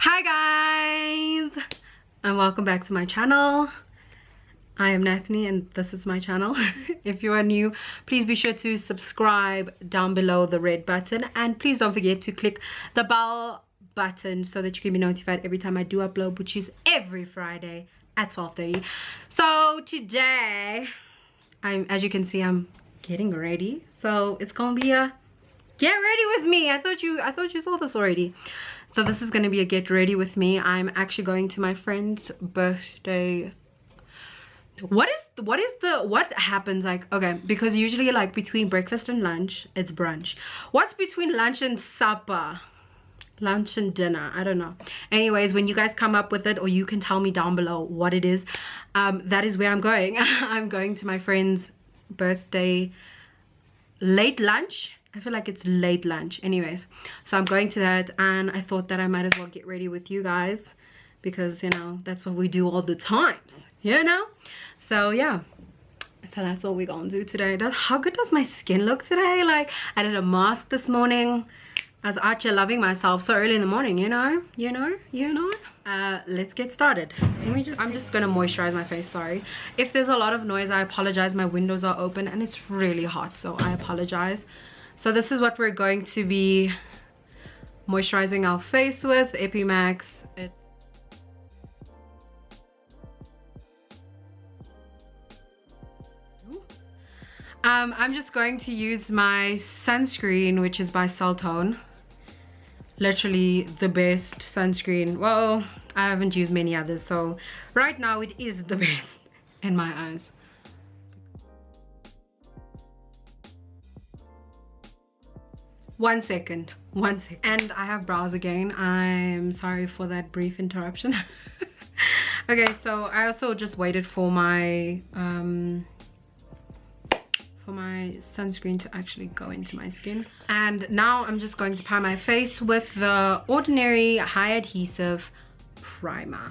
Hi guys, and welcome back to my channel. I am Nathanie and this is my channel. If you are new, please be sure to subscribe down below the red button, and please don't forget to click the bell button so that you can be notified every time I do upload, which is every Friday at 12:30. So today, as you can see, I'm getting ready. So it's gonna be a get ready with me. I thought you saw this already. So this is gonna be a get ready with me. I'm actually going to my friend's birthday. What happens, like, okay, because usually like between breakfast and lunch it's brunch. What's between lunch and supper? Lunch and dinner, I don't know. Anyways, when you guys come up with it, or you can tell me down below what it is, that is where I'm going. I'm going to my friend's birthday late lunch. I feel like it's late lunch. Anyways, so I'm going to that, and I thought that I might as well get ready with you guys because, you know, that's what we do all the times, you know? So yeah, so that's what we're gonna do today. How good does my skin look today? Like, I did a mask this morning. I was actually loving myself so early in the morning, you know. Let's get started. I'm just gonna moisturize my face. Sorry if there's a lot of noise, I apologize. My windows are open and it's really hot, so I apologize. So this is what we're going to be moisturizing our face with. Epimax. I'm just going to use my sunscreen, which is by Celltone. Literally the best sunscreen. Well, I haven't used many others, so right now it is the best in my eyes. One second. And I have brows again. I'm sorry for that brief interruption. Okay, so I also just waited for my sunscreen to actually go into my skin, and now I'm just going to prime my face with the ordinary high adhesive primer.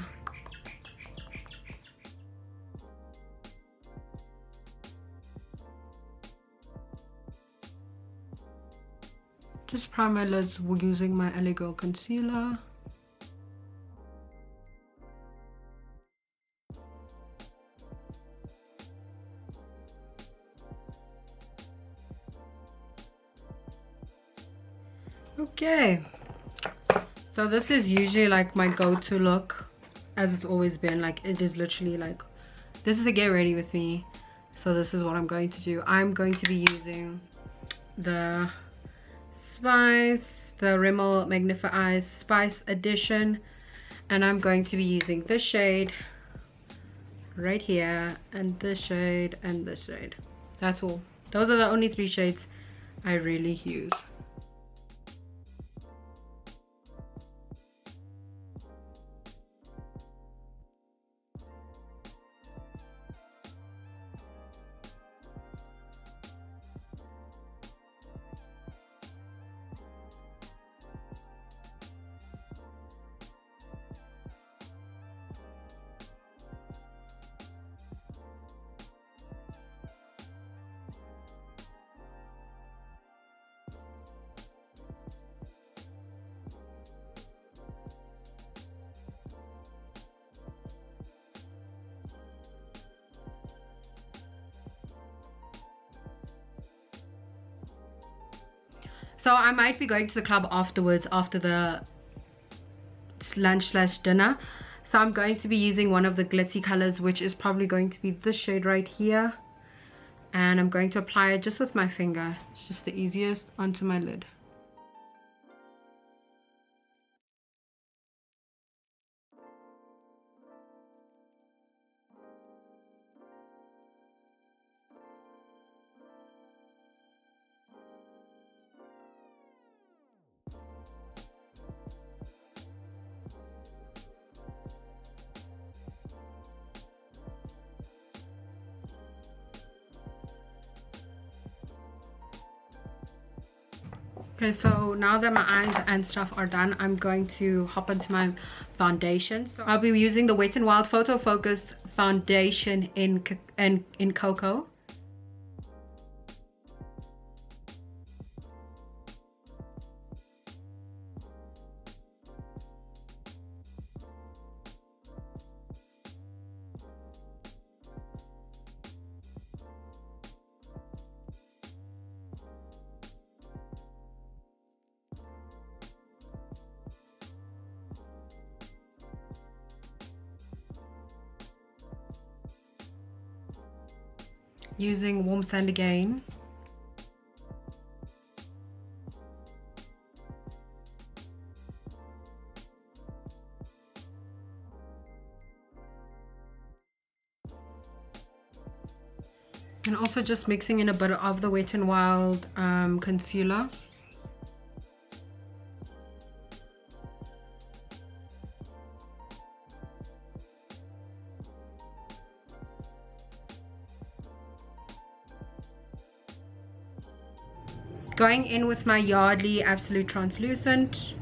Just prime my lids using my LA Girl concealer. Okay, so this is usually like my go-to look, as it's always been. Like, it is literally like, this is a get ready with me. So this is what I'm going to do. I'm going to be using the Rimmel Magnif'eyes Spice Edition, and I'm going to be using this shade right here, and this shade, and this shade. That's all. Those are the only three shades I really use. So I might be going to the club afterwards, after the lunch/dinner. So I'm going to be using one of the glitzy colors, which is probably going to be this shade right here. And I'm going to apply it just with my finger. It's just the easiest onto my lid. Okay, so now that my eyes and stuff are done, I'm going to hop into my foundation. So I'll be using the Wet n Wild Photo Focus foundation in Cocoa. using Warm Sand again. And also just mixing in a bit of the Wet n Wild concealer. Going in with my Yardley Absolute Translucent.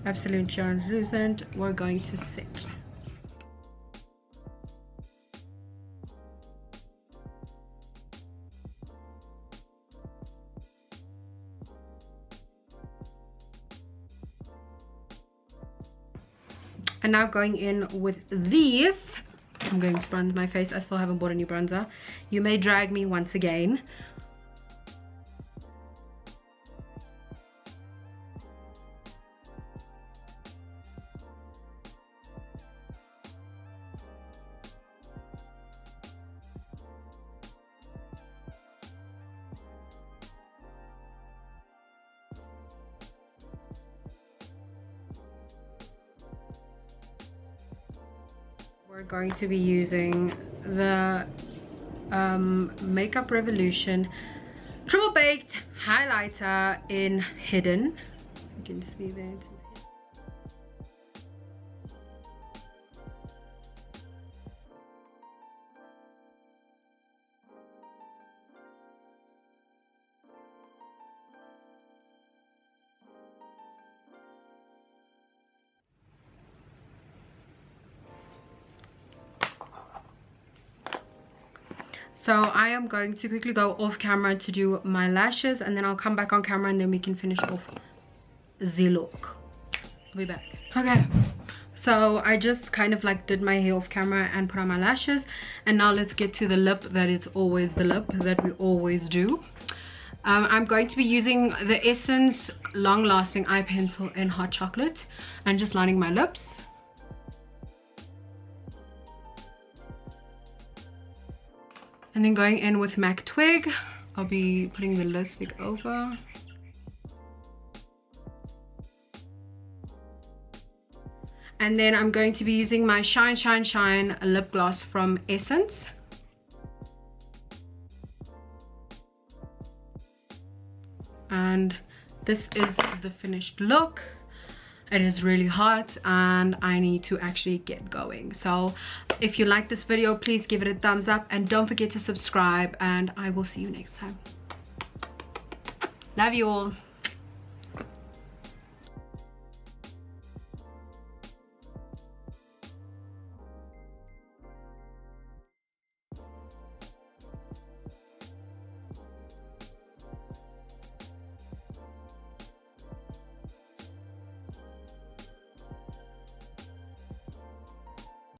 We're going to set. And now going in with these, I'm going to bronze my face. I still haven't bought any bronzer. You may drag me once again. We're going to be using the Makeup Revolution Triple Baked Highlighter in Hidden. You can see there. So I am going to quickly go off camera to do my lashes, and then I'll come back on camera and then we can finish off the look. I'll be back. Okay, so I just kind of like did my hair off camera and put on my lashes, and now let's get to the lip that is always the lip that we always do. I'm going to be using the Essence Long Lasting Eye Pencil in Hot Chocolate and just lining my lips. And then going in with MAC Twig, I'll be putting the lipstick over. And then I'm going to be using my Shine Shine Shine lip gloss from Essence. And this is the finished look. It is really hot and I need to actually get going. So if you like this video, please give it a thumbs up and don't forget to subscribe, and I will see you next time. Love you all.